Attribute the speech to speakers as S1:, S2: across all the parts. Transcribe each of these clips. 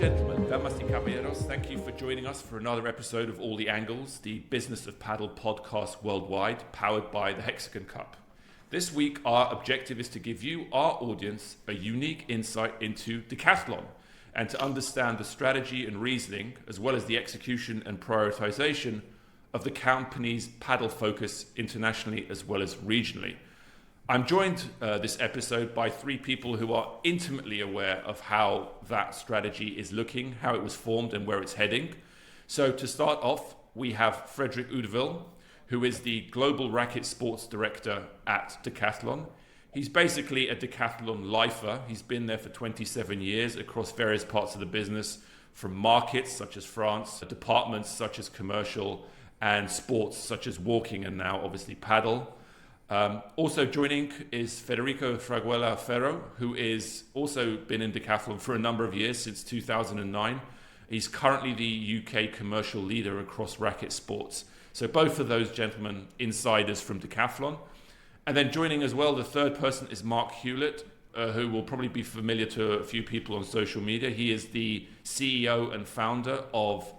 S1: gentlemen, damas y caballeros, thank you for joining us for another episode of All the Angles, the Business of Padel podcast worldwide, powered by the Hexagon Cup. This week, our objective is to give you, our audience, a unique insight into Decathlon and to understand the strategy and reasoning, as well as the execution and prioritization of the company's padel focus internationally as well as regionally. I'm joined this episode by three people who are intimately aware of how that strategy is looking, how it was formed and where it's heading. So to start off, we have Frederic Udeville, who is the Global Racket Sports Director at Decathlon. He's basically a Decathlon lifer. He's been there for 27 years across various parts of the business, from markets such as France, departments such as commercial, and sports such as walking and now obviously padel. Also joining is Federico Fraguela Ferro, who is also been in Decathlon for a number of years, since 2009. He's currently the UK commercial leader across racket sports. So both of those gentlemen, insiders from Decathlon. And then joining as well, the third person is Mark Hewlett, who will probably be familiar to a few people on social media. He is the CEO and founder of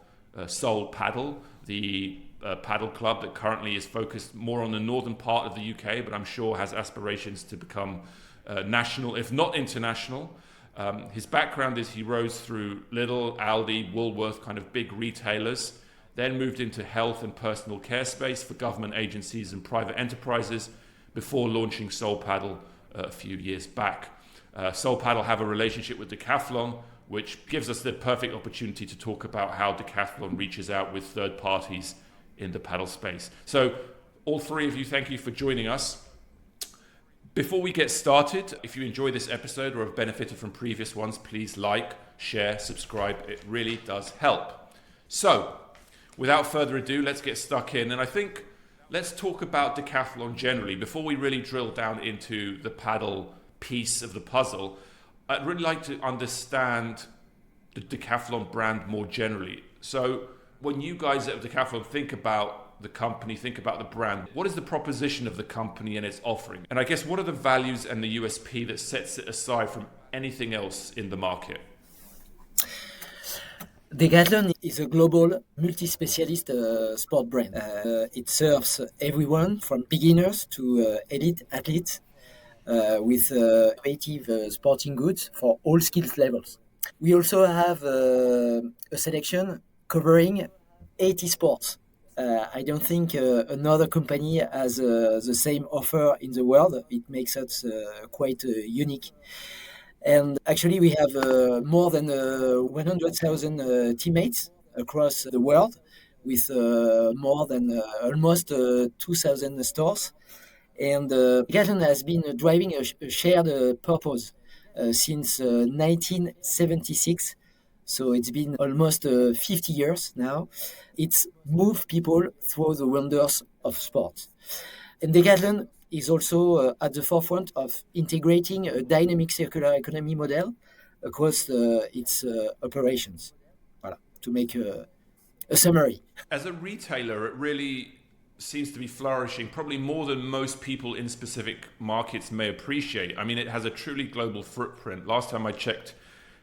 S1: Seoul Padel, the padel club that currently is focused more on the northern part of the UK, but I'm sure has aspirations to become national, if not international. His background is he rose through Lidl, Aldi, Woolworth, kind of big retailers, then moved into health and personal care space for government agencies and private enterprises before launching Seoul Padel a few years back. Seoul Padel have a relationship with Decathlon, which gives us the perfect opportunity to talk about how Decathlon reaches out with third parties in the padel space. So all three of you, thank you for joining us. Before we get started, if you enjoy this episode or have benefited from previous ones, please like, share, subscribe. It really does help. So without further ado, let's get stuck in. And I think let's talk about Decathlon generally. Before we really drill down into the padel piece of the puzzle, I'd really like to understand the Decathlon brand more generally. So when you guys at Decathlon think about the company, think about the brand, what is the proposition of the company and its offering? And I guess what are the values and the USP that sets it aside from anything else in the market?
S2: Decathlon is a global multi-specialist sport brand. It serves everyone from beginners to elite athletes with innovative sporting goods for all skills levels. We also have a selection covering 80 sports. I don't think another company has the same offer in the world. It makes us quite unique. And actually, we have more than 100,000 teammates across the world with more than almost 2,000 stores. And Decathlon has been driving a shared purpose since 1976. So it's been almost 50 years now. It's moved people through the wonders of sport. And Decathlon is also at the forefront of integrating a dynamic circular economy model across its operations. Voilà, to make a summary.
S1: As a retailer, it really seems to be flourishing, probably more than most people in specific markets may appreciate. I mean, it has a truly global footprint. Last time I checked,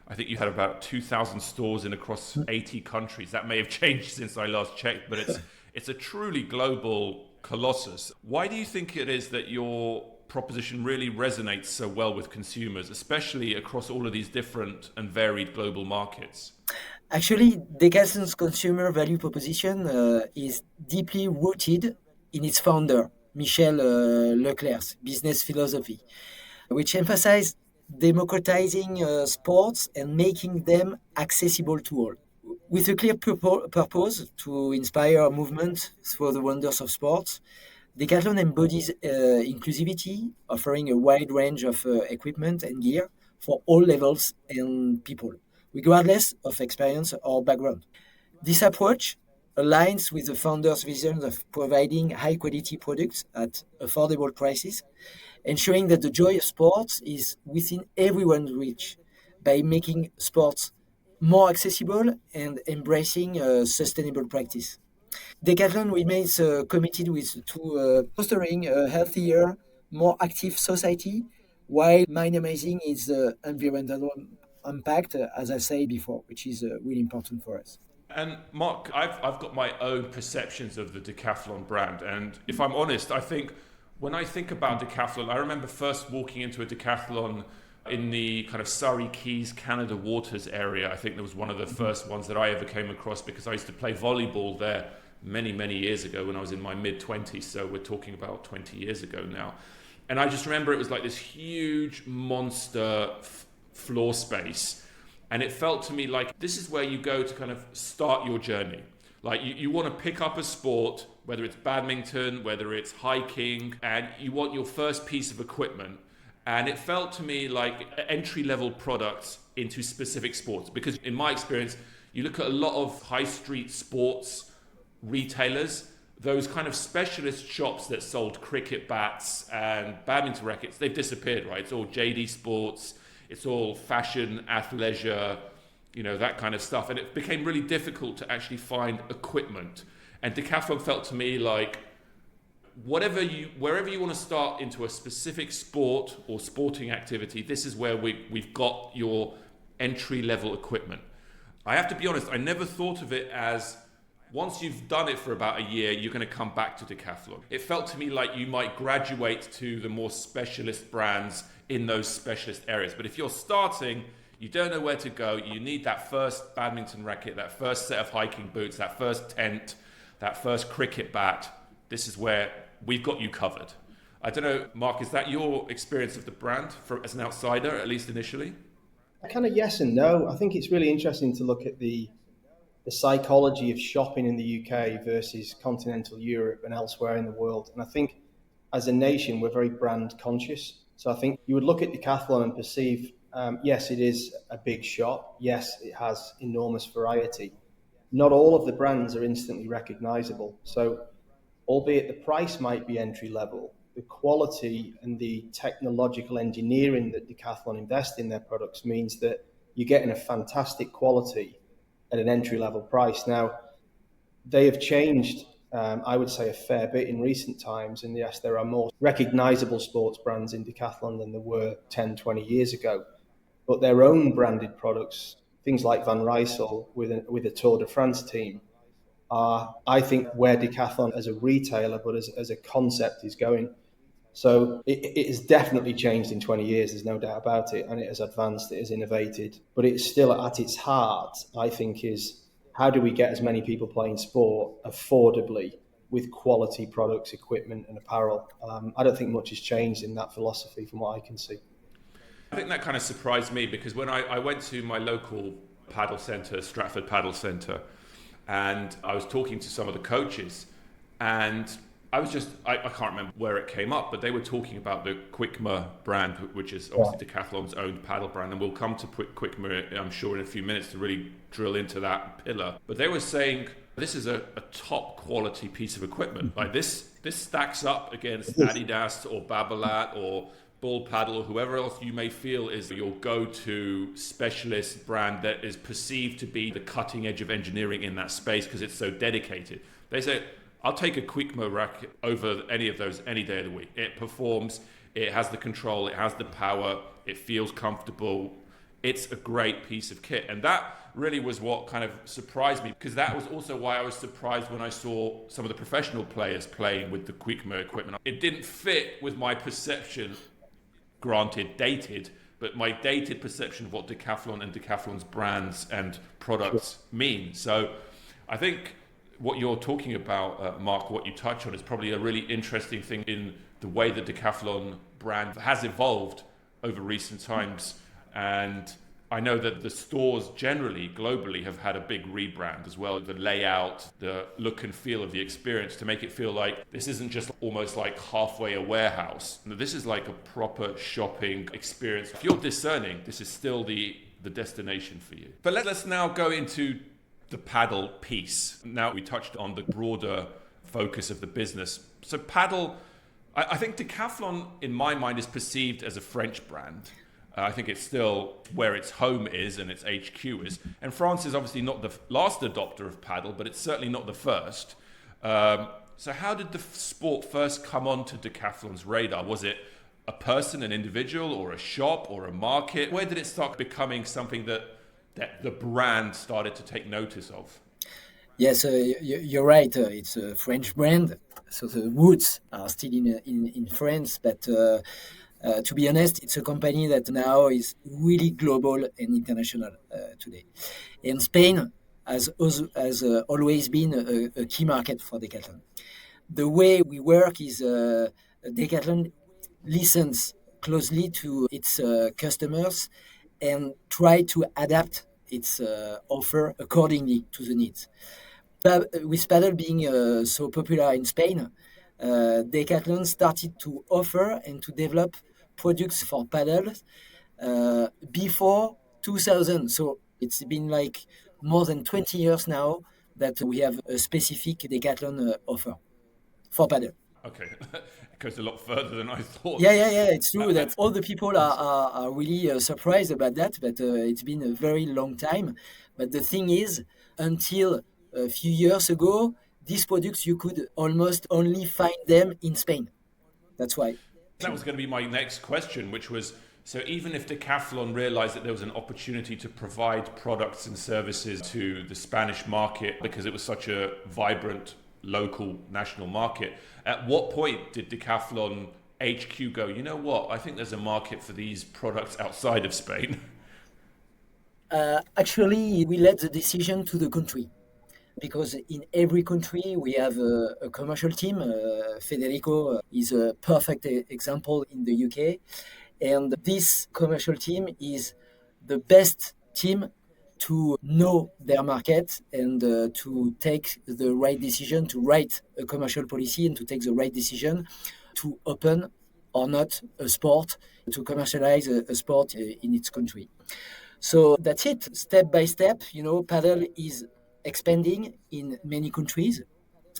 S1: I think you had about 2,000 stores in across 80 countries. That may have changed since I last checked, but it's a truly global colossus. Why do you think it is that your proposition really resonates so well with consumers, especially across all of these different and varied global markets?
S2: Actually, Decathlon's consumer value proposition is deeply rooted in its founder, Michel Leclerc's business philosophy, which emphasizes democratizing sports and making them accessible to all. With a clear purpose to inspire movement through the wonders of sports, Decathlon embodies inclusivity, offering a wide range of equipment and gear for all levels and people, regardless of experience or background. This approach aligns with the founder's vision of providing high-quality products at affordable prices, ensuring that the joy of sports is within everyone's reach by making sports more accessible and embracing sustainable practice. Decathlon remains committed to fostering a healthier, more active society while minimizing its environmental impact, as I said before, which is really important for us.
S1: And Mark, I've got my own perceptions of the Decathlon brand. And if I'm honest, I think when I think about Decathlon, I remember first walking into a Decathlon in the kind of Surrey Keys, Canada Waters area. I think that was one of the first ones that I ever came across because I used to play volleyball there many, many years ago when I was in my mid-20s. So we're talking about 20 years ago now. And I just remember it was like this huge monster floor space. And it felt to me like this is where you go to kind of start your journey. Like you want to pick up a sport, whether it's badminton, whether it's hiking, and you want your first piece of equipment. And it felt to me like entry-level products into specific sports. Because in my experience, you look at a lot of high street sports retailers, those kind of specialist shops that sold cricket bats and badminton rackets, they've disappeared, right? It's all JD Sports, it's all fashion, athleisure, that kind of stuff. And it became really difficult to actually find equipment. And Decathlon felt to me like wherever you want to start into a specific sport or sporting activity, this is where we've got your entry-level equipment. I have to be honest, I never thought of it as once you've done it for about a year, you're going to come back to Decathlon. It felt to me like you might graduate to the more specialist brands in those specialist areas. But if you're starting, you don't know where to go, you need that first badminton racket, that first set of hiking boots, that first tent, that first cricket bat, this is where we've got you covered. I don't know, Mark, is that your experience of the brand as an outsider, at least initially?
S3: Kind of yes and no. I think it's really interesting to look at the psychology of shopping in the UK versus continental Europe and elsewhere in the world. And I think as a nation, we're very brand conscious. So I think you would look at Decathlon and perceive, yes, it is a big shop. Yes, it has enormous variety. Not all of the brands are instantly recognizable. So albeit the price might be entry level, the quality and the technological engineering that Decathlon invest in their products means that you're getting a fantastic quality at an entry-level price. Now, they have changed, I would say, a fair bit in recent times. And yes, there are more recognizable sports brands in Decathlon than there were 10, 20 years ago. But their own branded products, things like Van Rysel with a Tour de France team, are, I think, where Decathlon as a retailer, but as a concept is going. So it has definitely changed in 20 years, there's no doubt about it, and it has advanced, it has innovated, but it's still at its heart, I think, is how do we get as many people playing sport affordably with quality products, equipment and apparel. I don't think much has changed in that philosophy from what I can see.
S1: I think that kind of surprised me because when I went to my local paddle centre, Stratford Paddle Centre, and I was talking to some of the coaches, and I can't remember where it came up, but they were talking about the Kuikma brand, which is obviously Decathlon's own paddle brand. And we'll come to Kuikma, I'm sure, in a few minutes to really drill into that pillar. But they were saying this is a top quality piece of equipment. Like this stacks up against Adidas or Babolat or Ball Paddle or whoever else you may feel is your go-to specialist brand that is perceived to be the cutting edge of engineering in that space because it's so dedicated. They say, I'll take a Kuikma racket over any of those any day of the week. It performs, it has the control, it has the power, it feels comfortable. It's a great piece of kit. And that really was what kind of surprised me, because that was also why I was surprised when I saw some of the professional players playing with the Kuikma equipment. It didn't fit with my perception, granted dated, but my dated perception of what Decathlon and Decathlon's brands and products mean. So I think what you're talking about, Mark, what you touch on is probably a really interesting thing in the way the Decathlon brand has evolved over recent times. And I know that the stores generally, globally, have had a big rebrand as well. The layout, the look and feel of the experience to make it feel like this isn't just almost like halfway a warehouse. No, this is like a proper shopping experience. If you're discerning, this is still the destination for you. But let's now go into the paddle piece. Now we touched on the broader focus of the business. So paddle, I think Decathlon in my mind is perceived as a French brand. I think it's still where its home is and its HQ is. And France is obviously not the last adopter of paddle, but it's certainly not the first. So how did the sport first come onto Decathlon's radar? Was it a person, an individual, or a shop, or a market? Where did it start becoming something that the brand started to take notice of?
S2: Yes, you're right. It's a French brand, so the roots are still in France. But to be honest, it's a company that now is really global and international today. And Spain has always been a key market for Decathlon. The way we work is Decathlon listens closely to its customers and try to adapt its offer accordingly to the needs. With Padel being so popular in Spain, Decathlon started to offer and to develop products for Padel before 2000. So it's been like more than 20 years now that we have a specific Decathlon offer for Padel.
S1: Okay, it goes a lot further than I thought.
S2: Yeah. It's true that all the people are really surprised about that, but it's been a very long time. But the thing is, until a few years ago, these products you could almost only find them in Spain. That's why.
S1: That was going to be my next question, which was, so even if Decathlon realized that there was an opportunity to provide products and services to the Spanish market because it was such a vibrant local national market, at what point did Decathlon HQ go, you know what, I think there's a market for these products outside of Spain?
S2: Actually, we let the decision to the country because in every country we have a commercial team. Federico is a perfect example in the UK. And this commercial team is the best team to know their market and to take the right decision, to write a commercial policy and to take the right decision to open or not a sport, to commercialize a sport in its country. So that's it. Step by step, Padel is expanding in many countries.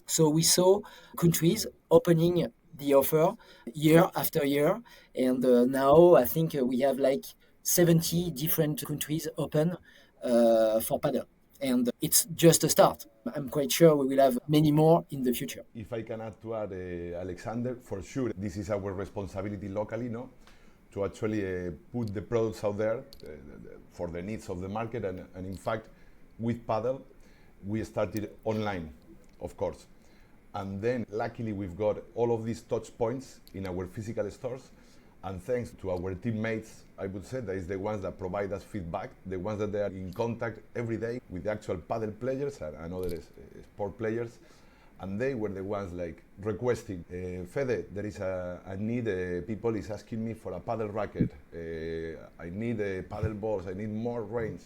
S2: So we saw countries opening the offer year after year. And now I think we have like 70 different countries open for Padel. And it's just a start. I'm quite sure we will have many more in the future.
S4: If I can add to add, Alexander, for sure, this is our responsibility locally, no? To actually put the products out there for the needs of the market. And in fact, with Padel, we started online, of course. And then luckily we've got all of these touch points in our physical stores. And thanks to our teammates, I would say, that is the ones that provide us feedback, the ones that they are in contact every day with the actual Padel players and other sport players. And they were the ones like requesting, Fede, there is a need, people is asking me for a Padel racket, I need Padel balls, I need more range.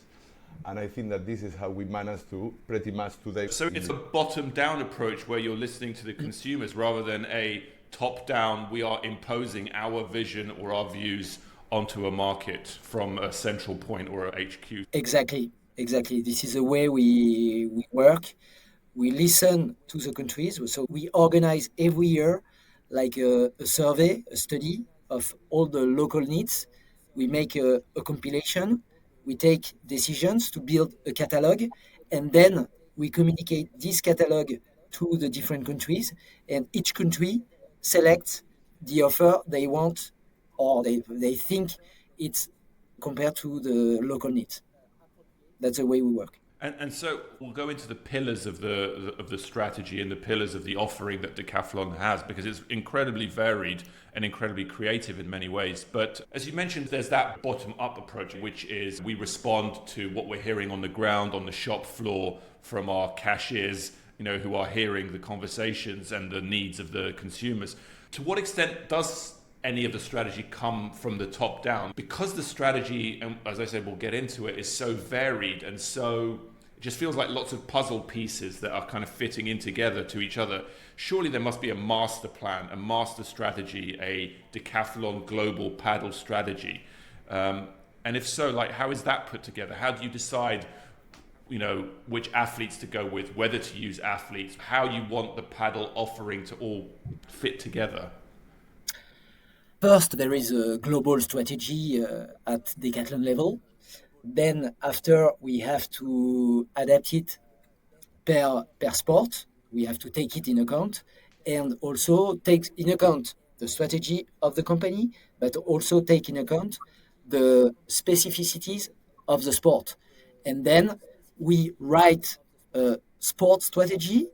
S4: And I think that this is how we manage to pretty much today.
S1: So it's a bottom-down approach where you're listening to the consumers rather than a top-down, we are imposing our vision or our views onto a market from a central point or a HQ.
S2: Exactly. This is the way we work. We listen to the countries. So we organize every year like a survey, a study of all the local needs. We make a compilation. We take decisions to build a catalog, and then we communicate this catalog to the different countries, and each country selects the offer they want or they think it's compared to the local needs. That's the way we work.
S1: And so we'll go into the pillars of the strategy and the pillars of the offering that Decathlon has, because it's incredibly varied and incredibly creative in many ways. But as you mentioned, there's that bottom-up approach, which is we respond to what we're hearing on the ground, on the shop floor, from our cashiers, who are hearing the conversations and the needs of the consumers. To what extent does any of the strategy come from the top down? Because the strategy, and as I said, we'll get into it, is so varied and so, it just feels like lots of puzzle pieces that are kind of fitting in together to each other. Surely there must be a master plan, a master strategy, a Decathlon global paddle strategy. And if so, how is that put together? How do you decide, which athletes to go with, whether to use athletes, how you want the paddle offering to all fit together?
S2: First, there is a global strategy at Decathlon level. Then after, we have to adapt it per sport. We have to take it in account and also take in account the strategy of the company, but also take in account the specificities of the sport. And then we write a sport strategy.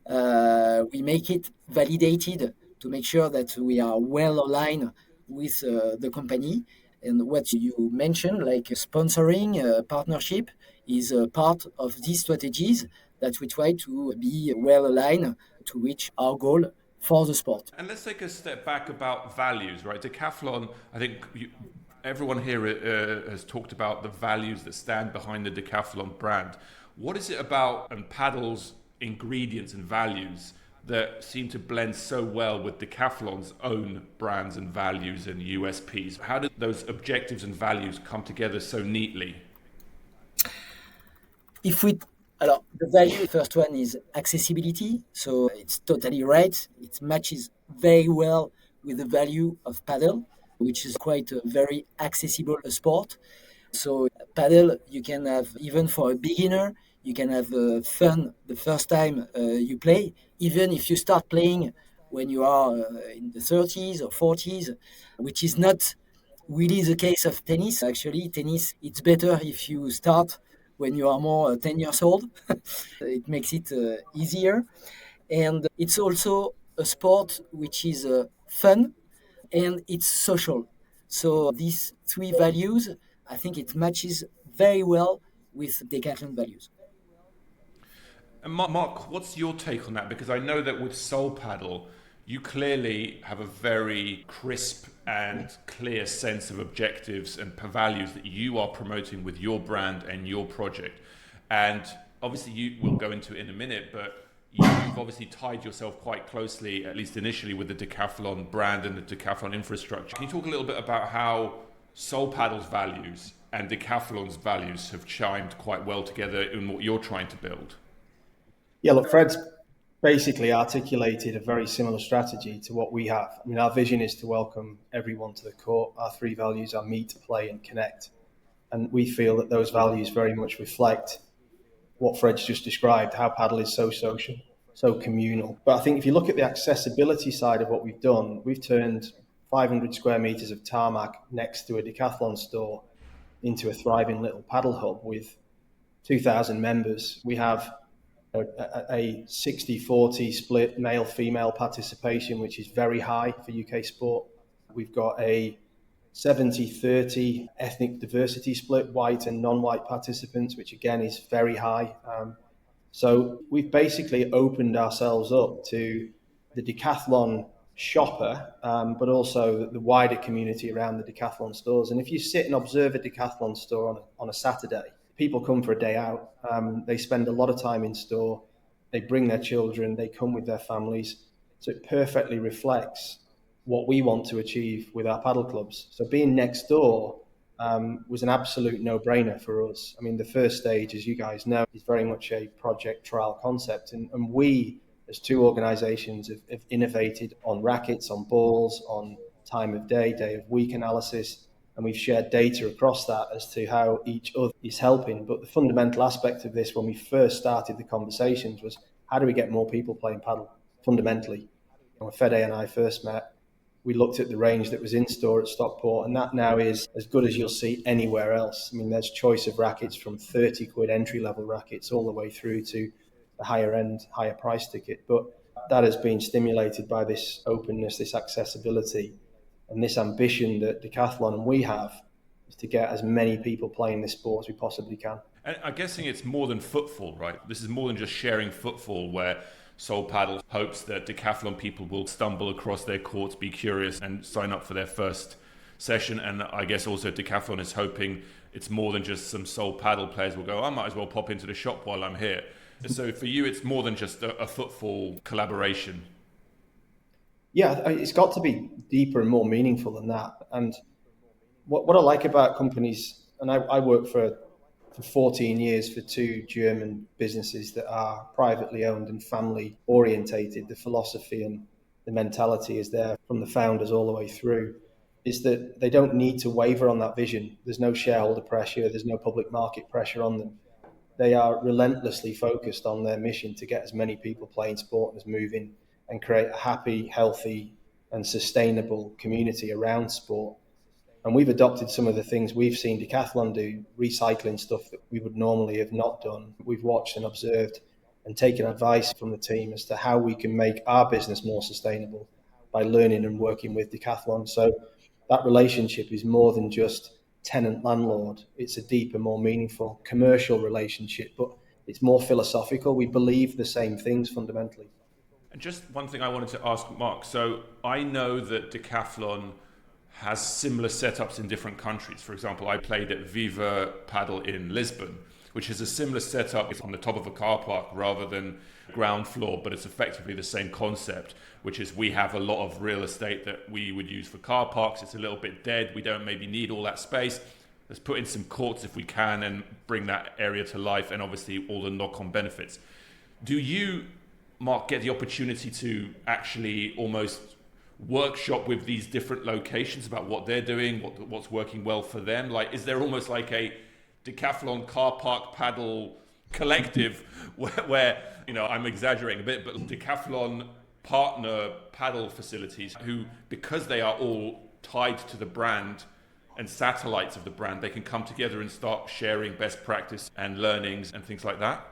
S2: We make it validated to make sure that we are well aligned with the company. And what you mentioned, like sponsoring, partnership, is a part of these strategies that we try to be well aligned to reach our goal for the sport.
S1: And let's take a step back about values, right? Decathlon, I think everyone here has talked about the values that stand behind the Decathlon brand. What is it about and Padel's ingredients and values that seem to blend so well with Decathlon's own brands and values and USPs? How did those objectives and values come together so neatly?
S2: If we the value, first one is accessibility. So it's totally right. It matches very well with the value of Padel, which is quite a very accessible sport. So Padel, you can have, even for a beginner, you can have fun the first time you play, even if you start playing when you are in the 30s or 40s, which is not really the case of tennis. Actually, tennis, it's better if you start when you are more 10 years old. It makes it easier. And it's also a sport which is fun and it's social. So these three values, I think it matches very well with Decathlon values.
S1: And Mark, what's your take on that? Because I know that with Soul Paddle, you clearly have a very crisp and clear sense of objectives and values that you are promoting with your brand and your project. And obviously, you will go into it in a minute, but you've obviously tied yourself quite closely, at least initially, with the Decathlon brand and the Decathlon infrastructure. Can you talk a little bit about how Soul Paddle's values and Decathlon's values have chimed quite well together in what you're trying to build?
S3: Yeah, look, Fred's basically articulated a very similar strategy to what we have. I mean, our vision is to welcome everyone to the court. Our three values are meet, play, and connect. And we feel that those values very much reflect what Fred's just described, how Padel is so social, so communal. But I think if you look at the accessibility side of what we've done, we've turned 500 square meters of tarmac next to a Decathlon store into a thriving little paddle hub with 2,000 members. We have a 60-40 split male-female participation, which is very high for UK sport. We've got a 70-30 ethnic diversity split, white and non-white participants, which again is very high. So we've basically opened ourselves up to the Decathlon shopper, but also the wider community around the Decathlon stores. And if you sit and observe a Decathlon store on a Saturday, people come for a day out. They spend a lot of time in store. They bring their children. They come with their families. So it perfectly reflects what we want to achieve with our paddle clubs. So being next door was an absolute no-brainer for us. I mean, the first stage, as you guys know, is very much a project trial concept. And we, as two organizations, have innovated on rackets, on balls, on time of day of week analysis. And we've shared data across that as to how each other is helping. But the fundamental aspect of this, when we first started the conversations, was how do we get more people playing paddle fundamentally? And when Fede and I first met, we looked at the range that was in store at Stockport, and that now is as good as you'll see anywhere else. I mean, there's choice of rackets from 30 quid entry-level rackets all the way through to the higher end, higher price ticket. But that has been stimulated by this openness, this accessibility, and this ambition that Decathlon and we have is to get as many people playing this sport as we possibly can.
S1: And I'm guessing it's more than Footfall, right? This is more than just sharing Footfall, where Soul Paddle hopes that Decathlon people will stumble across their courts, be curious, and sign up for their first session. And I guess also Decathlon is hoping it's more than just some Soul Paddle players will go, I might as well pop into the shop while I'm here. So for you, it's more than just a Footfall collaboration.
S3: Yeah, it's got to be deeper and more meaningful than that. And what I like about companies, and I work for 14 years for two German businesses that are privately owned and family orientated. The philosophy and the mentality is there from the founders all the way through, is that they don't need to waver on that vision. There's no shareholder pressure. There's no public market pressure on them. They are relentlessly focused on their mission to get as many people playing sport as moving and create a happy, healthy, and sustainable community around sport. And we've adopted some of the things we've seen Decathlon do, recycling stuff that we would normally have not done. We've watched and observed and taken advice from the team as to how we can make our business more sustainable by learning and working with Decathlon. So that relationship is more than just tenant-landlord. It's a deeper, more meaningful commercial relationship, but it's more philosophical. We believe the same things fundamentally.
S1: And just one thing I wanted to ask Mark. So I know that Decathlon has similar setups in different countries. For example, I played at Viva Padel in Lisbon, which is a similar setup. It's on the top of a car park rather than ground floor, but it's effectively the same concept, which is we have a lot of real estate that we would use for car parks. It's a little bit dead. We don't maybe need all that space. Let's put in some courts if we can and bring that area to life, and obviously all the knock-on benefits. Do you, Mark, get the opportunity to actually almost workshop with these different locations about what they're doing, what's working well for them? Like, is there almost like a Decathlon car park paddle collective where, you know, I'm exaggerating a bit, but Decathlon partner paddle facilities who, because they are all tied to the brand and satellites of the brand, they can come together and start sharing best practice and learnings and things like that?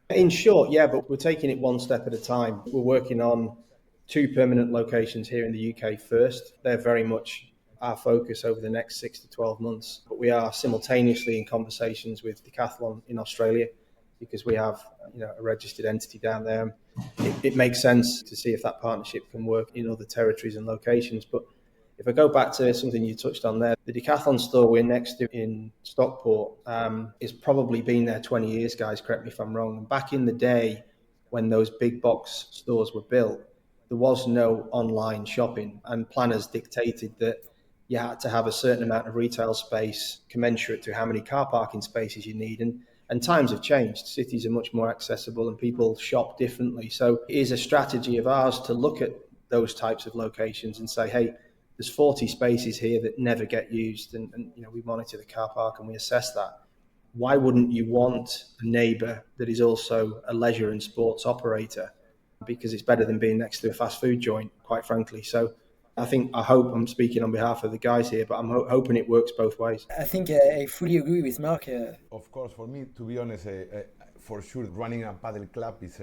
S3: In short, yeah, but we're taking it one step at a time. We're working on 2 permanent locations here in the UK first. They're very much our focus over the next 6 to 12 months. But we are simultaneously in conversations with Decathlon in Australia because we have, you know, a registered entity down there. It makes sense to see if that partnership can work in other territories and locations. But if I go back to something you touched on there, the Decathlon store we're next to in Stockport is probably been there 20 years, guys, correct me if I'm wrong. And back in the day when those big box stores were built, there was no online shopping, and planners dictated that you had to have a certain amount of retail space commensurate to how many car parking spaces you need. And times have changed. Cities are much more accessible and people shop differently. So it is a strategy of ours to look at those types of locations and say, hey, there's 40 spaces here that never get used. And you know, we monitor the car park and we assess that. Why wouldn't you want a neighbour that is also a leisure and sports operator? Because it's better than being next to a fast food joint, quite frankly. So I hope I'm speaking on behalf of the guys here, but I'm hoping it works both ways.
S2: I think I fully agree with Mark.
S4: Of course, for me, to be honest, for sure, running a paddle club is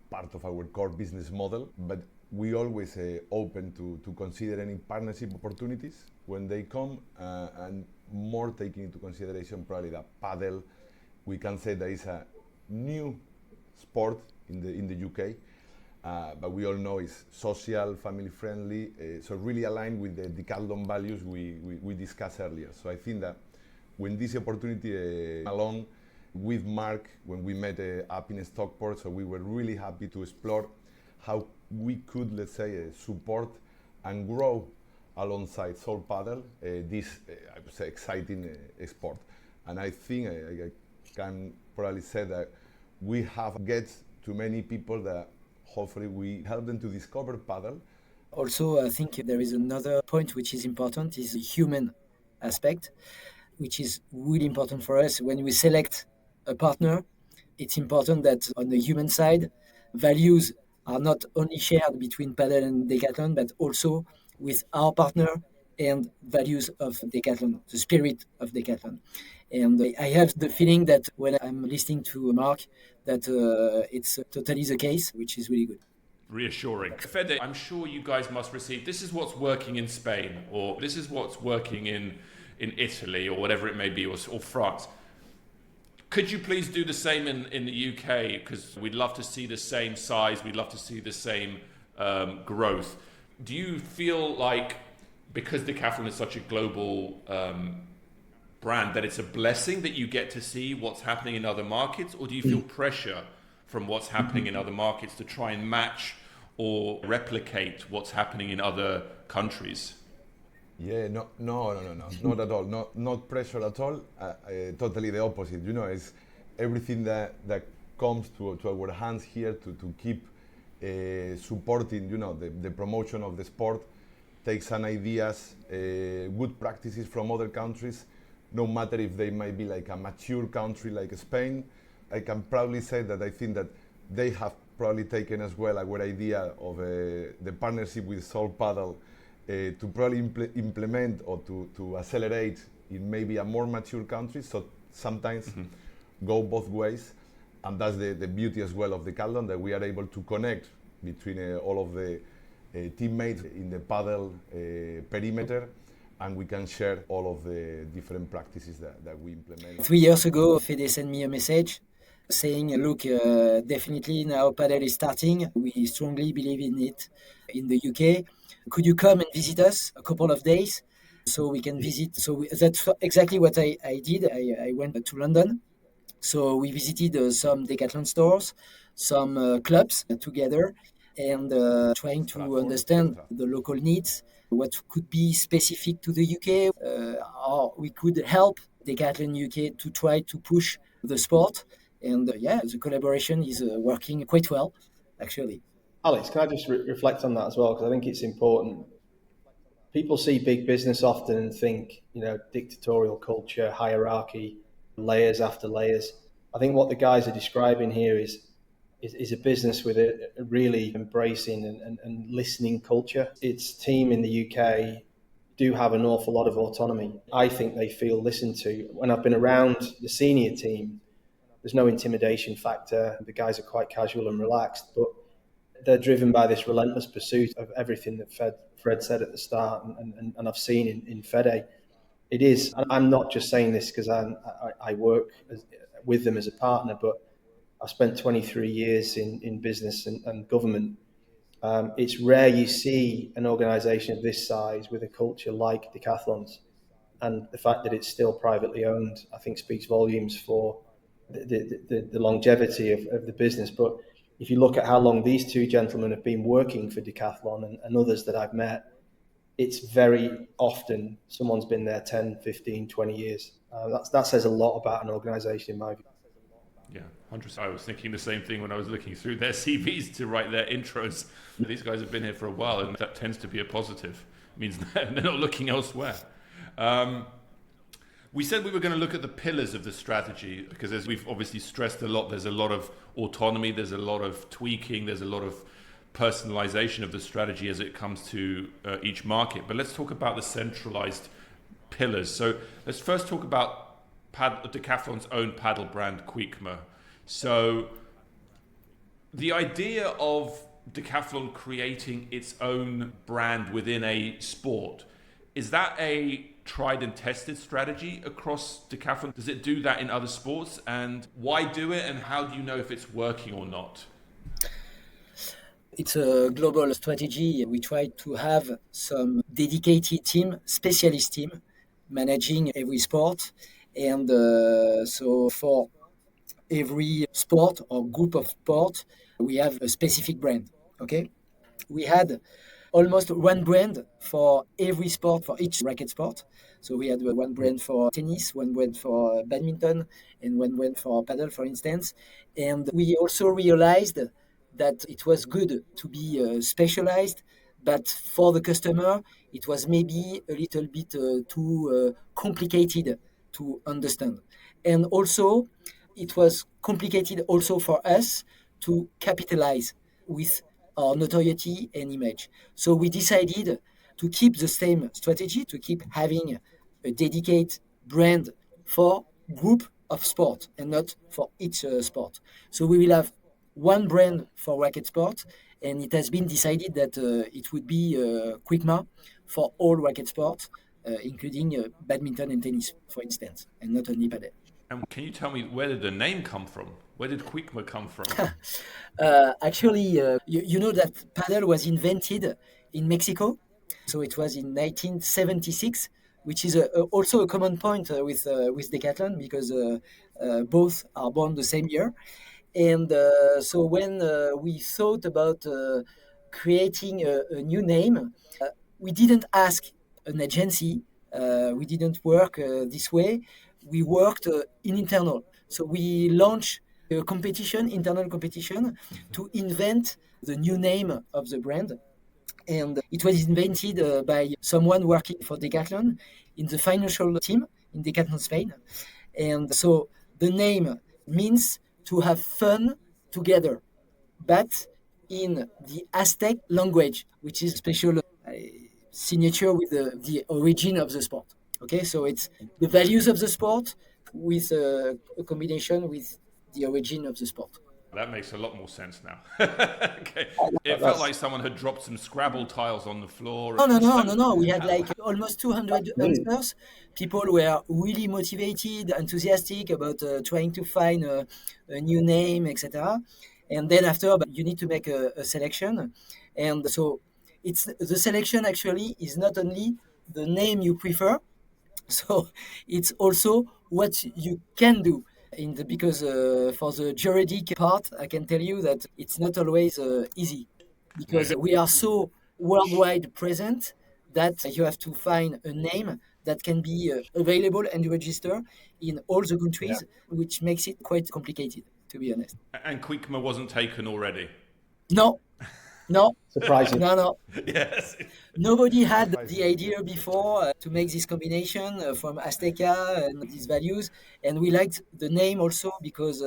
S4: part of our core business model, but we always open to consider any partnership opportunities when they come, and more taking into consideration probably that paddle, we can say that is a new sport in the UK. But we all know it's social, family friendly, so really aligned with the Decathlon values we discussed earlier. So I think that when this opportunity along with Mark, when we met up in Stockport, so we were really happy to explore how we could, let's say, support and grow alongside Soul Paddle this I would say exciting sport. And I think I can probably say that we have get to many people that hopefully we help them to discover paddle.
S2: Also, I think there is another point which is important, is the human aspect, which is really important for us. When we select a partner, it's important that on the human side, values are not only shared between Padel and Decathlon, but also with our partner and values of Decathlon, the spirit of Decathlon. And I have the feeling that when I'm listening to Mark, that it's totally the case, which is really good.
S1: Reassuring. Fede, I'm sure you guys must receive, this is what's working in Spain, or this is what's working in Italy, or whatever it may be, or France. Could you please do the same in the UK? Because we'd love to see the same size, we'd love to see the same growth. Do you feel like, because Decathlon is such a global brand, that it's a blessing that you get to see what's happening in other markets, or do you feel pressure from what's happening in other markets to try and match or replicate what's happening in other countries?
S4: Yeah, no, not at all. Not pressure at all. Totally the opposite. You know, it's everything that comes to our hands here to keep supporting, you know, the promotion of the sport. Take some ideas, good practices from other countries, no matter if they might be like a mature country like Spain. I can proudly say that I think that they have probably taken as well a good idea of the partnership with Soul Paddle to probably implement or to accelerate in maybe a more mature country. So sometimes go both ways, and that's the beauty as well of Decathlon, that we are able to connect between all of the teammates in the paddle perimeter, and we can share all of the different practices that we implement.
S2: 3 years ago, Fede sent me a message saying, look, definitely now Padel is starting. We strongly believe in it in the UK. Could you come and visit us a couple of days so we can visit? So that's exactly what I did. I went to London. So we visited some Decathlon stores, some clubs together, and trying to understand the local needs, what could be specific to the UK, how we could help Decathlon UK to try to push the sport. And the collaboration is working quite well, actually.
S3: Alex, can I just reflect on that as well? Because I think it's important. People see big business often and think, dictatorial culture, hierarchy, layers after layers. I think what the guys are describing here is a business with a really embracing and listening culture. Its team in the UK do have an awful lot of autonomy. I think they feel listened to. When I've been around the senior team, there's no intimidation factor. The guys are quite casual and relaxed, but they're driven by this relentless pursuit of everything that Fred said at the start, and I've seen in Fede. It is, and I'm not just saying this because I work with them as a partner, but I've spent 23 years in business and government. It's rare you see an organisation of this size with a culture like Decathlon's, and the fact that it's still privately owned, I think, speaks volumes for the longevity of the business. But if you look at how long these two gentlemen have been working for Decathlon and others that I've met, it's very often someone's been there 10, 15, 20 years. That says a lot about an organisation in my view.
S1: Yeah, 100%. I was thinking the same thing when I was looking through their CVs to write their intros. These guys have been here for a while, and that tends to be a positive. It means they're not looking elsewhere. We said we were going to look at the pillars of the strategy because, as we've obviously stressed a lot, there's a lot of autonomy, there's a lot of tweaking, there's a lot of personalization of the strategy as it comes to each market. But let's talk about the centralized pillars. So let's first talk about Decathlon's own paddle brand, Kuikma. So the idea of Decathlon creating its own brand within a sport, is that a tried and tested strategy across Decathlon? Does it do that in other sports? And why do it? And how do you know if it's working or not?
S2: It's a global strategy. We try to have some dedicated team, specialist team, managing every sport. And so for every sport or group of sport, we have a specific brand, okay? We had almost one brand for every sport, for each racket sport. So we had one brand for tennis, one brand for badminton, and one brand for paddle, for instance. And we also realized that it was good to be specialized, but for the customer, it was maybe a little bit too complicated to understand. And also, it was complicated also for us to capitalize with our notoriety and image. So we decided to keep the same strategy, to keep having a dedicated brand for group of sport and not for each sport. So we will have one brand for racket sport, and it has been decided that it would be Kuikma for all racket sports, including badminton and tennis, for instance, and not only padel.
S1: And can you tell me, where did the name come from? Where did Kuikma come from?
S2: Actually, you know that padel was invented in Mexico. So it was in 1976, which is also a common point with Decathlon because both are born the same year. And so when we thought about creating a new name, we didn't ask an agency. We didn't work this way. We worked in internal. So we launched a competition, internal competition, to invent the new name of the brand. And it was invented by someone working for Decathlon in the financial team in Decathlon Spain. And so the name means to have fun together. but in the Aztec language, which is special signature with the origin of the sport. Okay, so it's the values of the sport with a combination with the origin of the sport.
S1: That makes a lot more sense now. Okay. It felt like someone had dropped some Scrabble tiles on the floor.
S2: No. We had like almost 200 answers. People were really motivated, enthusiastic about trying to find a new name, etc. And then after, you need to make a selection. And so it's the selection actually is not only the name you prefer, so it's also what you can do because for the juridic part, I can tell you that it's not always easy because we are so worldwide present that you have to find a name that can be available and register in all the countries, which makes it quite complicated, to be honest.
S1: And Kuikma wasn't taken already.
S2: No.
S3: Surprising.
S2: No.
S1: Yes.
S2: Nobody had the idea before to make this combination from Azteca and these values. And we liked the name also because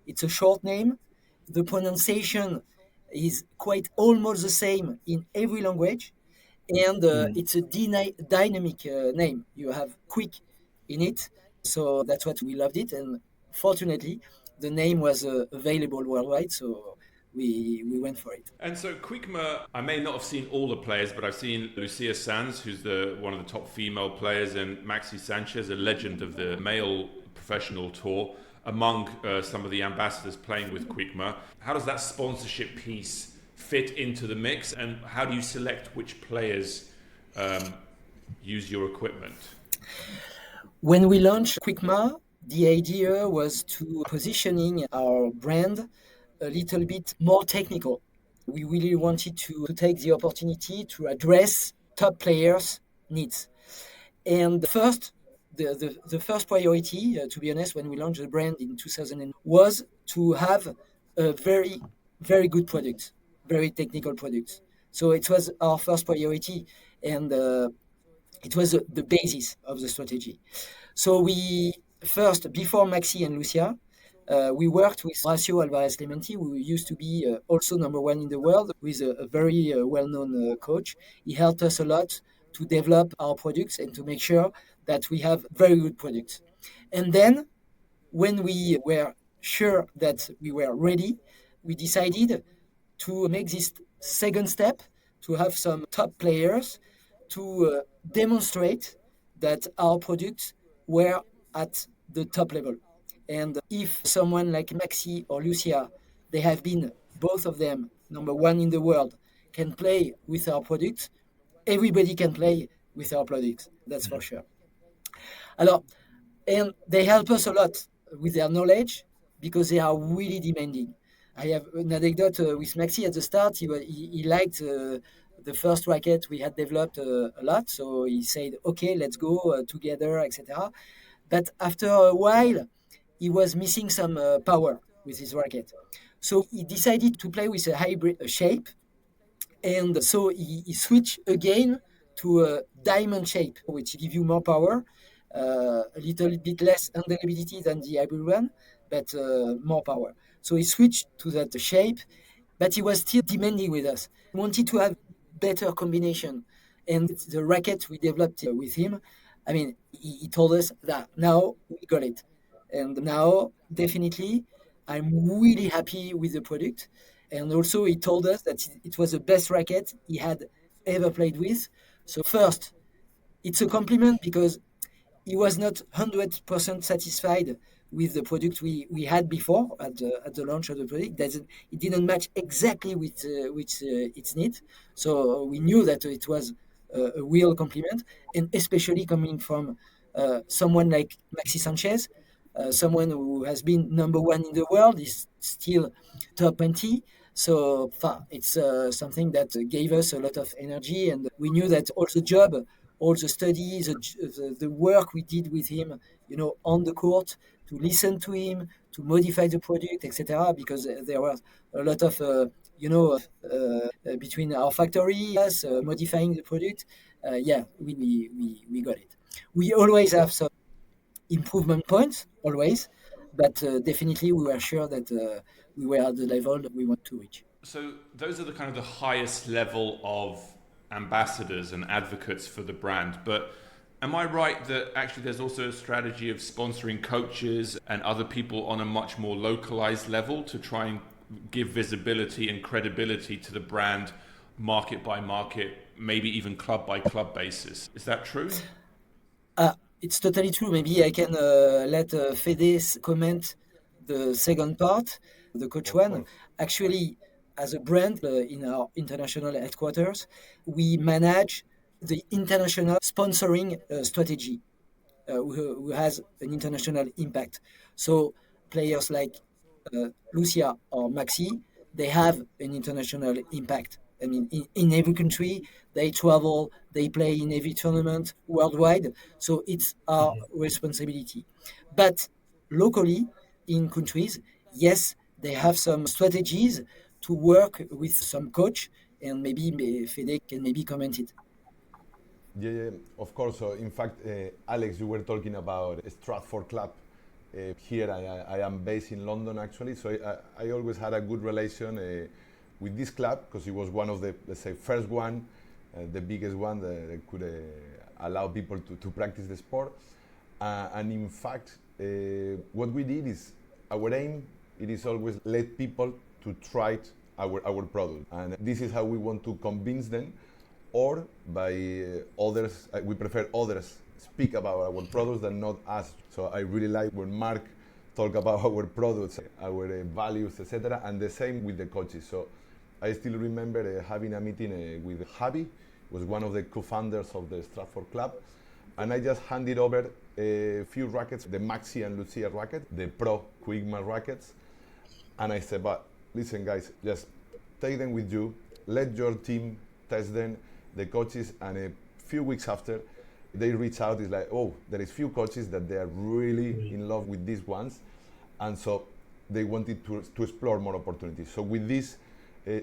S2: it's a short name. The pronunciation is quite almost the same in every language. And it's a dynamic name. You have quick in it. So that's what we loved it. And fortunately, the name was available worldwide. So we went for it.
S1: And so Kuikma, I may not have seen all the players, but I've seen Lucia Sanz, who's one of the top female players, and Maxi Sanchez, a legend of the male professional tour, among some of the ambassadors playing with Kuikma. How does that sponsorship piece fit into the mix, and how do you select which players use your equipment?
S2: When we launched Kuikma, the idea was to positioning our brand a little bit more technical. We really wanted to take the opportunity to address top players' needs. And the first priority, to be honest, when we launched the brand in 2000, was to have a very, very good product, very technical product. So it was our first priority, and it was the basis of the strategy. So we first, before Maxi and Lucia, we worked with Horacio Alvarez Clemente, who used to be also number one in the world, with a very well-known coach. He helped us a lot to develop our products and to make sure that we have very good products. And then, when we were sure that we were ready, we decided to make this second step, to have some top players to demonstrate that our products were at the top level. And if someone like Maxi or Lucia, they have been, both of them, number one in the world, can play with our products, everybody can play with our products, that's for sure. And they help us a lot with their knowledge because they are really demanding. I have an anecdote with Maxi at the start. He liked the first racket we had developed a lot. So he said, okay, let's go together, etc. But after a while, he was missing some power with his racket. So he decided to play with a hybrid shape. And so he switched again to a diamond shape, which gives you more power, a little bit less underability than the hybrid one, but more power. So he switched to that shape, but he was still demanding with us. He wanted to have better combination. And the racket we developed with him, I mean, he told us that now we got it. And now, definitely, I'm really happy with the product. And also, he told us that it was the best racket he had ever played with. So first, it's a compliment because he was not 100% satisfied with the product we had before at the launch of the product. It didn't match exactly with its need. So we knew that it was a real compliment, and especially coming from someone like Maxi Sanchez, someone who has been number one in the world, is still top 20. So it's something that gave us a lot of energy, and we knew that all the job, all the studies, the work we did with him, on the court, to listen to him, to modify the product, etc. Because there was a lot of, between our factory, us modifying the product. We got it. We always have some improvement points, always, but definitely we were sure that we were at the level we want to reach.
S1: So those are the kind of the highest level of ambassadors and advocates for the brand. But am I right that actually there's also a strategy of sponsoring coaches and other people on a much more localized level to try and give visibility and credibility to the brand, market by market, maybe even club by club basis? Is that true?
S2: It's totally true. Maybe I can let Fede comment the second part, the coach
S4: Of
S2: one.
S4: course.
S2: Actually, as a brand in our international headquarters, we manage the international sponsoring strategy, who has an international impact. So players like Lucia or Maxi, they have an international impact. I mean, in every country, they travel, they play in every tournament worldwide. So it's our responsibility. But locally, in countries, yes, they have some strategies to work with some coach, and maybe Fede can maybe comment it.
S4: Yeah, yeah, of course. So, in fact, Alex, you were talking about Stratford Club. Here, I am based in London, actually. So, I always had a good relation with this club because it was one of the, let's say, first one, the biggest one that could allow people to practice the sport. And in fact, what we did is our aim. It is always let people to try our product, and this is how we want to convince them. Or by others, we prefer others speak about our products than not us. So I really like when Mark talk about our products, our values, etc. And the same with the coaches. So I still remember having a meeting with Javi, was one of the co-founders of the Stratford Club, and I just handed over a few rackets, the Maxi and Lucia racket, the Pro Kuikma rackets, and I said, but listen guys, just take them with you, let your team test them, the coaches, and a few weeks after, they reach out, it's like, oh, there is few coaches that they are really in love with these ones, and so they wanted to explore more opportunities. So with this,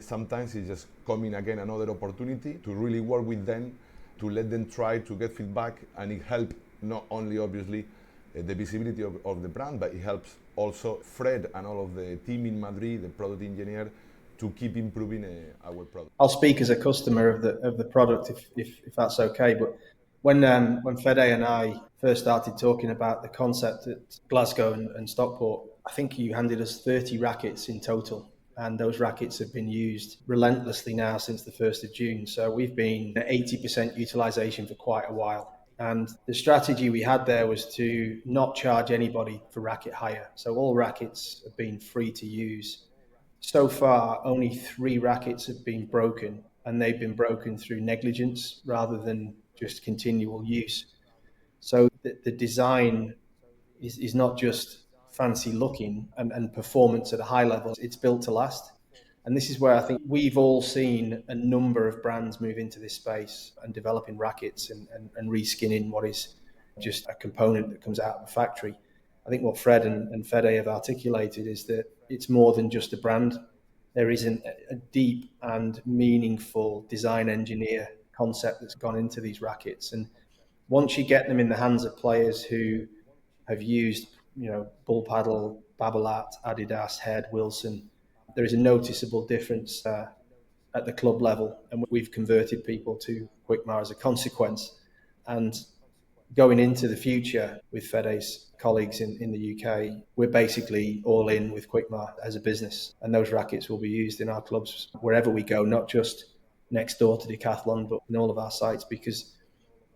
S4: sometimes it's just coming again another opportunity to really work with them, to let them try to get feedback, and it helps not only obviously the visibility of the brand, but it helps also Fred and all of the team in Madrid, the product engineer, to keep improving our product.
S3: I'll speak as a customer of the product if that's okay. But when Fede and I first started talking about the concept at Glasgow and Stockport, I think you handed us 30 rackets in total. And those rackets have been used relentlessly now since the 1st of June. So we've been at 80% utilization for quite a while. And the strategy we had there was to not charge anybody for racket hire. So all rackets have been free to use. So far, only 3 rackets have been broken, and they've been broken through negligence rather than just continual use. So the design is not just fancy looking and performance at a high level, it's built to last. And this is where I think we've all seen a number of brands move into this space and developing rackets and reskinning what is just a component that comes out of the factory. I think what Fred and Fede have articulated is that it's more than just a brand. There is a deep and meaningful design engineer concept that's gone into these rackets. And once you get them in the hands of players who have used, Bull Paddle, Babolat, Adidas, Head, Wilson, there is a noticeable difference at the club level, and we've converted people to Kuikma as a consequence. And going into the future with Fede's colleagues in the UK, we're basically all in with Kuikma as a business, and those rackets will be used in our clubs wherever we go, not just next door to Decathlon, but in all of our sites, because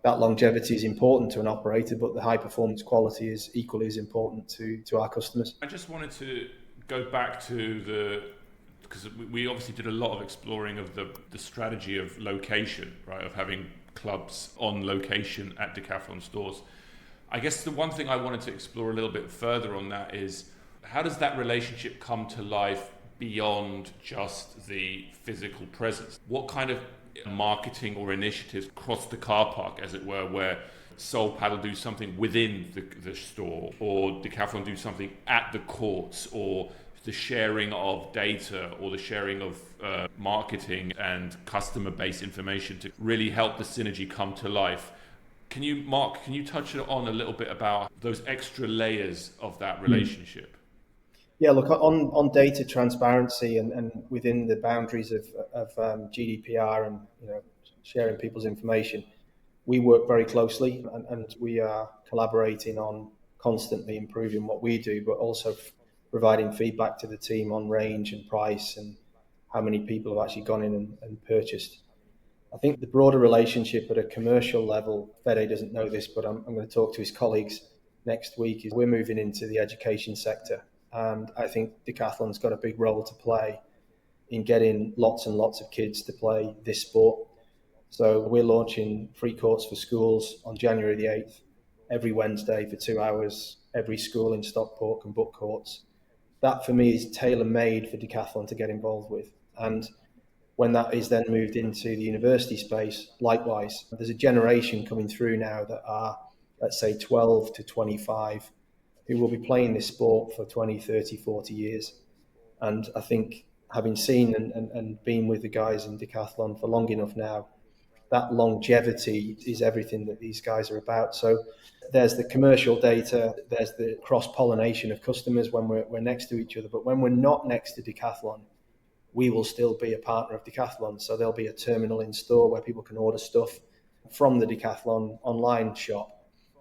S3: that longevity is important to an operator, but the high performance quality is equally as important to our customers.
S1: I just wanted to go back to because we obviously did a lot of exploring of the strategy of location, right, of having clubs on location at Decathlon stores. I guess the one thing I wanted to explore a little bit further on that is, how does that relationship come to life beyond just the physical presence? What kind of marketing or initiatives cross the car park, as it were, where Soul Paddle do something within the store, or Decathlon do something at the courts, or the sharing of data, or the sharing of marketing and customer-based information to really help the synergy come to life? Mark, can you touch on a little bit about those extra layers of that relationship?
S3: Yeah, look, on data transparency and within the boundaries of GDPR and sharing people's information, we work very closely and we are collaborating on constantly improving what we do, but also providing feedback to the team on range and price and how many people have actually gone in and purchased. I think the broader relationship at a commercial level, Fede doesn't know this, but I'm going to talk to his colleagues next week, is we're moving into the education sector. And I think Decathlon's got a big role to play in getting lots and lots of kids to play this sport. So we're launching free courts for schools on January the 8th, every Wednesday for 2 hours. Every school in Stockport can book courts. That for me is tailor-made for Decathlon to get involved with. And when that is then moved into the university space, likewise, there's a generation coming through now that are, let's say, 12 to 25, who will be playing this sport for 20, 30, 40 years. And I think having seen and been with the guys in Decathlon for long enough now, that longevity is everything that these guys are about. So there's the commercial data, there's the cross-pollination of customers when we're next to each other. But when we're not next to Decathlon, we will still be a partner of Decathlon. So there'll be a terminal in store where people can order stuff from the Decathlon online shop.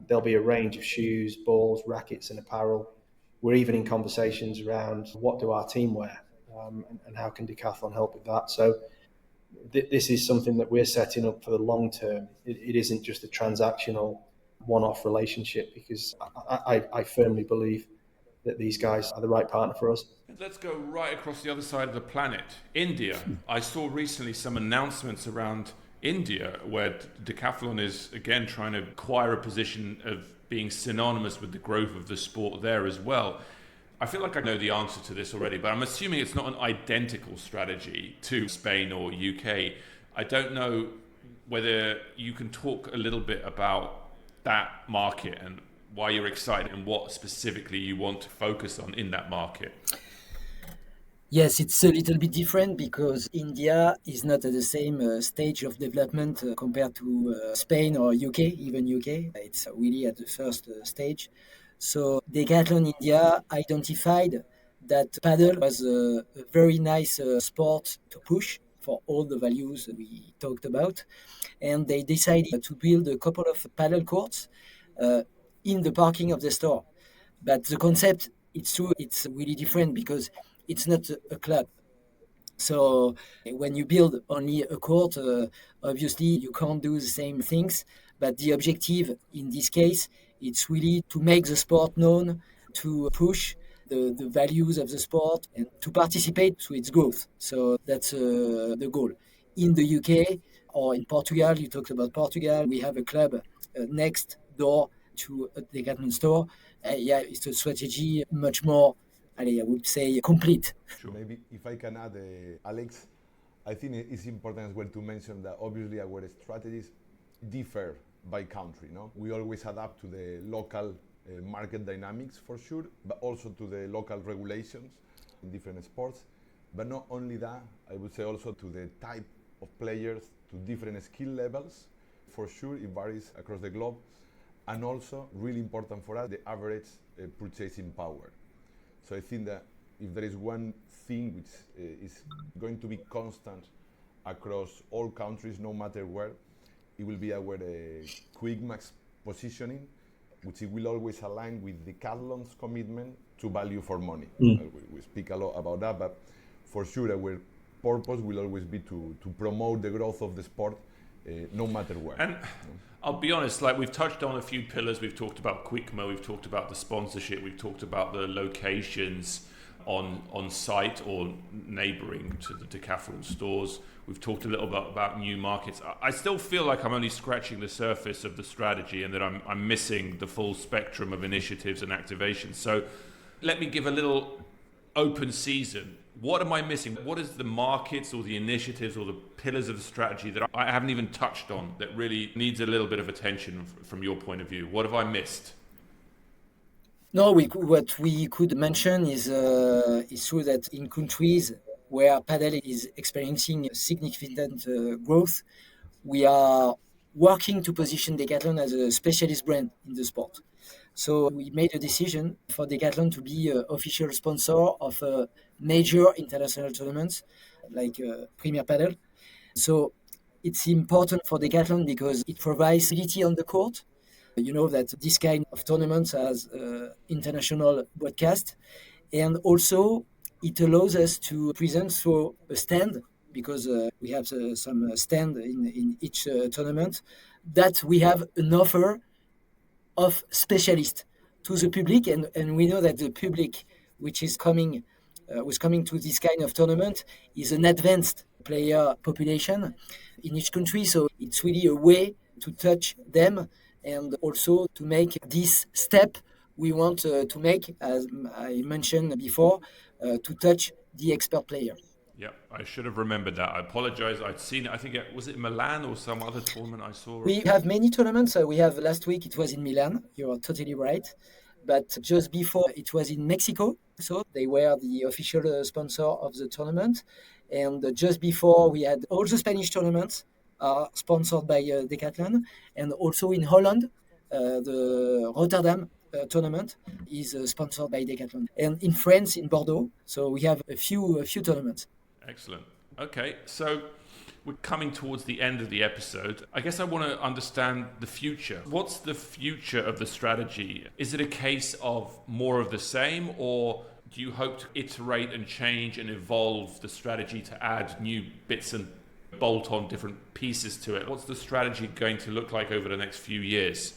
S3: There'll be a range of shoes, balls, rackets and apparel. We're even in conversations around what do our team wear and how can Decathlon help with that. So this is something that we're setting up for the long term. It isn't just a transactional one-off relationship, because I firmly believe that these guys are the right partner for us.
S1: Let's go right across the other side of the planet. India. I saw recently some announcements around India where Decathlon is again trying to acquire a position of being synonymous with the growth of the sport there as well. I feel like I know the answer to this already, but I'm assuming it's not an identical strategy to Spain or UK. I don't know whether you can talk a little bit about that market and why you're excited and what specifically you want to focus on in that market.
S2: Yes, it's a little bit different because India is not at the same stage of development compared to Spain or UK, even UK. It's really at the first stage. So Decathlon India identified that Padel was a very nice sport to push for all the values we talked about. And they decided to build a couple of paddle courts in the parking of the store. But the concept, it's true, it's really different because it's not a club. So when you build only a court, obviously you can't do the same things. But the objective in this case, it's really to make the sport known, to push the values of the sport and to participate to its growth. So that's the goal. In the UK or in Portugal, you talked about Portugal, we have a club next door to a Decathlon store. Yeah, it's a strategy much more, I would say, complete.
S4: Sure. Maybe if I can add, Alex, I think it's important as well to mention that obviously our strategies differ by country. No, we always adapt to the local market dynamics for sure, but also to the local regulations in different sports. But not only that, I would say also to the type of players, to different skill levels. For sure, it varies across the globe. And also, really important for us, the average purchasing power. So I think that if there is one thing which is going to be constant across all countries, no matter where, it will be our Kuikma's positioning, which it will always align with Decathlon's commitment to value for money. We speak a lot about that, but for sure our purpose will always be to promote the growth of the sport, no matter where.
S1: And I'll be honest, like we've touched on a few pillars. We've talked about Kuikma, we've talked about the sponsorship, we've talked about the locations on site or neighbouring to the Decathlon stores. We've talked a little bit about new markets. I still feel like I'm only scratching the surface of the strategy and that I'm missing the full spectrum of initiatives and activations. So let me give a little open season. What am I missing? What is the markets or the initiatives or the pillars of the strategy that I haven't even touched on that really needs a little bit of attention from your point of view? What have I missed?
S2: No, what we could mention is true that in countries where Padel is experiencing significant growth, we are working to position Decathlon as a specialist brand in the sport. So we made a decision for Decathlon to be an official sponsor of major international tournaments like Premier Padel. So it's important for Decathlon because it provides stability on the court. You know that this kind of tournaments has international broadcast, and also it allows us to present through a stand because we have some stand in each tournament that we have an offer of specialists to the public, and we know that the public which is coming was coming to this kind of tournament is an advanced player population in each country. So it's really a way to touch them and also to make this step we want to make, as I mentioned before, to touch the expert player.
S1: Yeah, I should have remembered that. I apologize. I'd seen it. I think was it Milan or some other tournament I saw?
S2: We have many tournaments. We have last week it was in Milan. You are totally right. But just before it was in Mexico. So they were the official sponsor of the tournament. And just before we had all the Spanish tournaments are sponsored by Decathlon. And also in Holland, the Rotterdam tournament is sponsored by Decathlon. And in France, in Bordeaux. So we have a few tournaments.
S1: Excellent. Okay, so we're coming towards the end of the episode. I guess I want to understand the future. What's the future of the strategy? Is it a case of more of the same, or do you hope to iterate and change and evolve the strategy to add new bits and bolt on different pieces to it? What's the strategy going to look like over the next few years?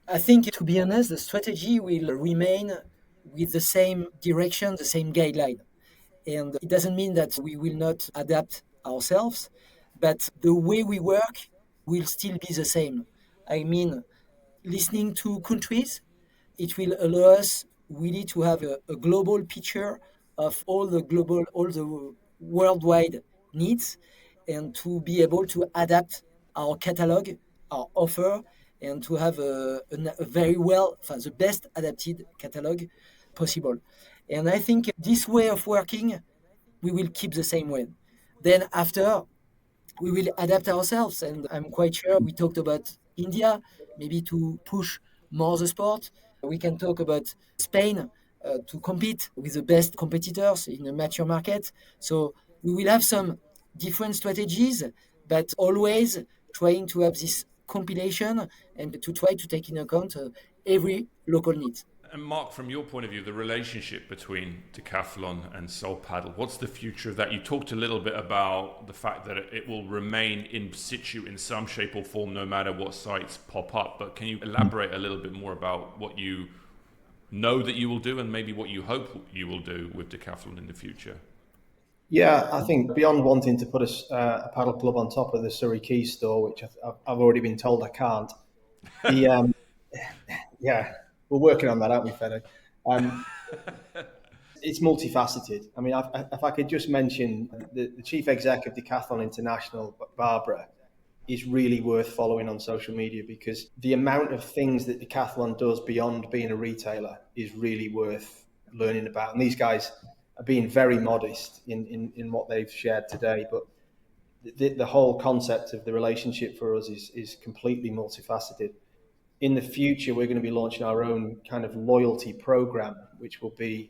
S2: I think, to be honest, the strategy will remain with the same direction, the same guideline. And it doesn't mean that we will not adapt ourselves, but the way we work will still be the same. I mean, listening to countries, it will allow us really to have a global picture of all the worldwide needs, and to be able to adapt our catalog, our offer, and to have a the best adapted catalog possible. And I think this way of working, we will keep the same way. Then after, we will adapt ourselves. And I'm quite sure we talked about India, maybe to push more the sport. We can talk about Spain to compete with the best competitors in a mature market. So we will have some different strategies, but always trying to have this compilation and to try to take into account every local need.
S1: And Mark, from your point of view, the relationship between Decathlon and Soul Paddle, what's the future of that? You talked a little bit about the fact that it will remain in situ in some shape or form, no matter what sites pop up. But can you elaborate a little bit more about what you know that you will do and maybe what you hope you will do with Decathlon in the future?
S3: Yeah, I think beyond wanting to put a paddle club on top of the Surrey Quays store, which I've already been told I can't, yeah, we're working on that, aren't we, Federic? It's multifaceted. I mean, if I could just mention the chief exec of Decathlon International, Barbara, is really worth following on social media, because the amount of things that Decathlon does beyond being a retailer is really worth learning about. And these guys are being very modest in what they've shared today, but the whole concept of the relationship for us is completely multifaceted. In the future, we're going to be launching our own kind of loyalty program, which will be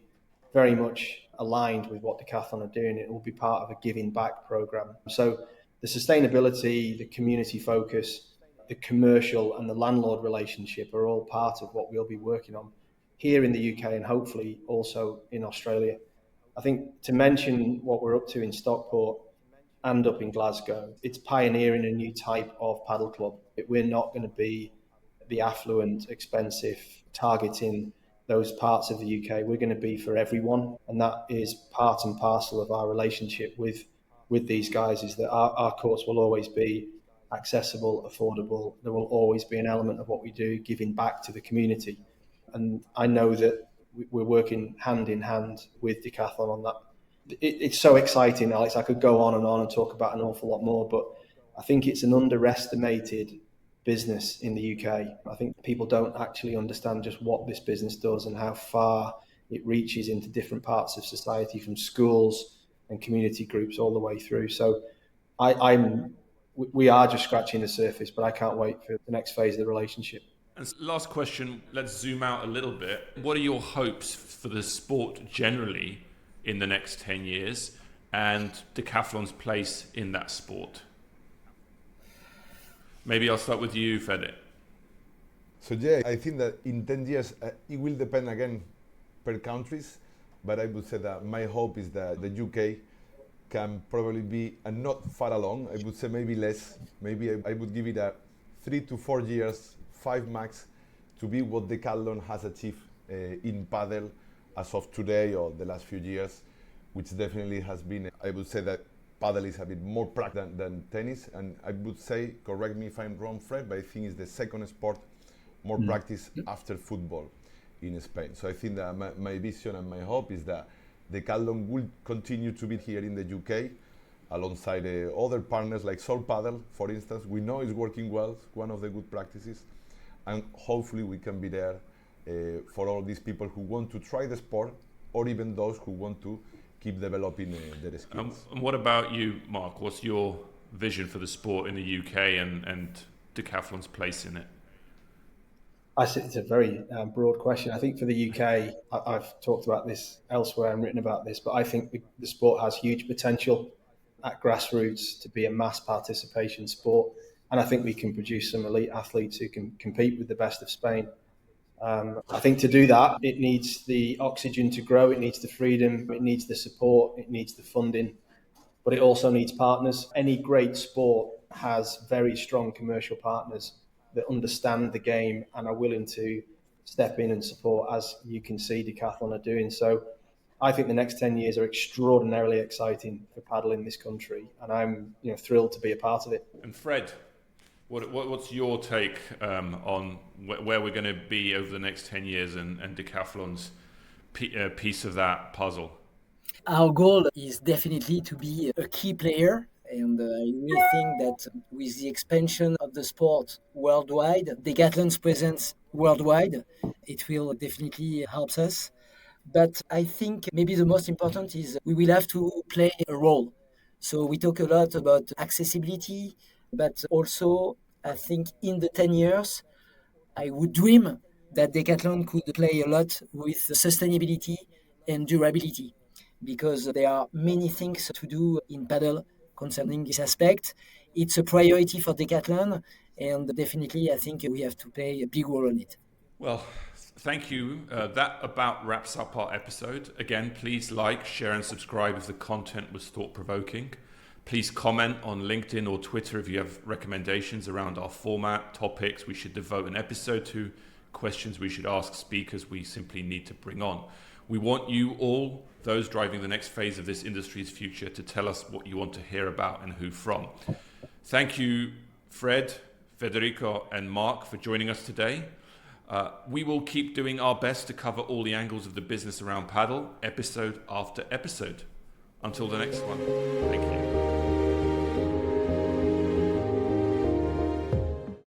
S3: very much aligned with what Decathlon are doing. It will be part of a giving back program. So the sustainability, the community focus, the commercial and the landlord relationship are all part of what we'll be working on here in the UK and hopefully also in Australia. I think to mention what we're up to in Stockport and up in Glasgow, it's pioneering a new type of paddle club. We're not going to be the affluent, expensive, targeting those parts of the UK. We're going to be for everyone. And that is part and parcel of our relationship with these guys, is that our courts will always be accessible, affordable. There will always be an element of what we do giving back to the community. And I know that we're working hand in hand with Decathlon on that. It's so exciting, Alex. I could go on and talk about an awful lot more, but I think it's an underestimated business in the UK. I think people don't actually understand just what this business does and how far it reaches into different parts of society, from schools and community groups all the way through. So we are just scratching the surface, but I can't wait for the next phase of the relationship.
S1: And last question, let's zoom out a little bit. What are your hopes for the sport generally in the next 10 years and Decathlon's place in that sport? Maybe I'll start with you, Fede.
S4: So yeah, I think that in 10 years, it will depend again per countries, but I would say that my hope is that the UK can probably be, and not far along, I would say maybe less, maybe I would give it a 3 to 4 years, 5 max, to be what Decathlon has achieved in Padel as of today or the last few years, which definitely has been, I would say that Padel is a bit more practical than tennis, and I would say, correct me if I'm wrong, Fred, but I think it's the second sport more practice after football in Spain. So I think that my vision and my hope is that Decathlon will continue to be here in the UK alongside other partners like Sol Padel, for instance. We know it's working well, it's one of the good practices, and hopefully we can be there for all these people who want to try the sport, or even those who want to keep developing their skills.
S1: And what about you, Mark? What's your vision for the sport in the UK and Decathlon's place in it?
S3: I think it's a very broad question. I think for the UK, I've talked about this elsewhere and written about this, but I think the sport has huge potential at grassroots to be a mass participation sport. And I think we can produce some elite athletes who can compete with the best of Spain. I think to do that, it needs the oxygen to grow, it needs the freedom, it needs the support, it needs the funding, but it also needs partners. Any great sport has very strong commercial partners that understand the game and are willing to step in and support, as you can see Decathlon are doing. So I think the next 10 years are extraordinarily exciting for paddle in this country, and I'm thrilled to be a part of it.
S1: And Fred, what's your take on where we're going to be over the next 10 years and Decathlon's piece of that puzzle?
S2: Our goal is definitely to be a key player. And I really think that with the expansion of the sport worldwide, Decathlon's presence worldwide, it will definitely help us. But I think maybe the most important is we will have to play a role. So we talk a lot about accessibility, but also I think in the 10 years, I would dream that Decathlon could play a lot with sustainability and durability, because there are many things to do in paddle concerning this aspect. It's a priority for Decathlon, and definitely I think we have to play a big role in it.
S1: Well, thank you. That about wraps up our episode. Again, please like, share and subscribe if the content was thought-provoking. Please comment on LinkedIn or Twitter if you have recommendations around our format, topics we should devote an episode to, questions we should ask speakers we simply need to bring on. We want you all, those driving the next phase of this industry's future, to tell us what you want to hear about and who from. Thank you, Fred, Federico and Mark, for joining us today. We will keep doing our best to cover all the angles of the business around paddle, episode after episode. Until the next one, thank you.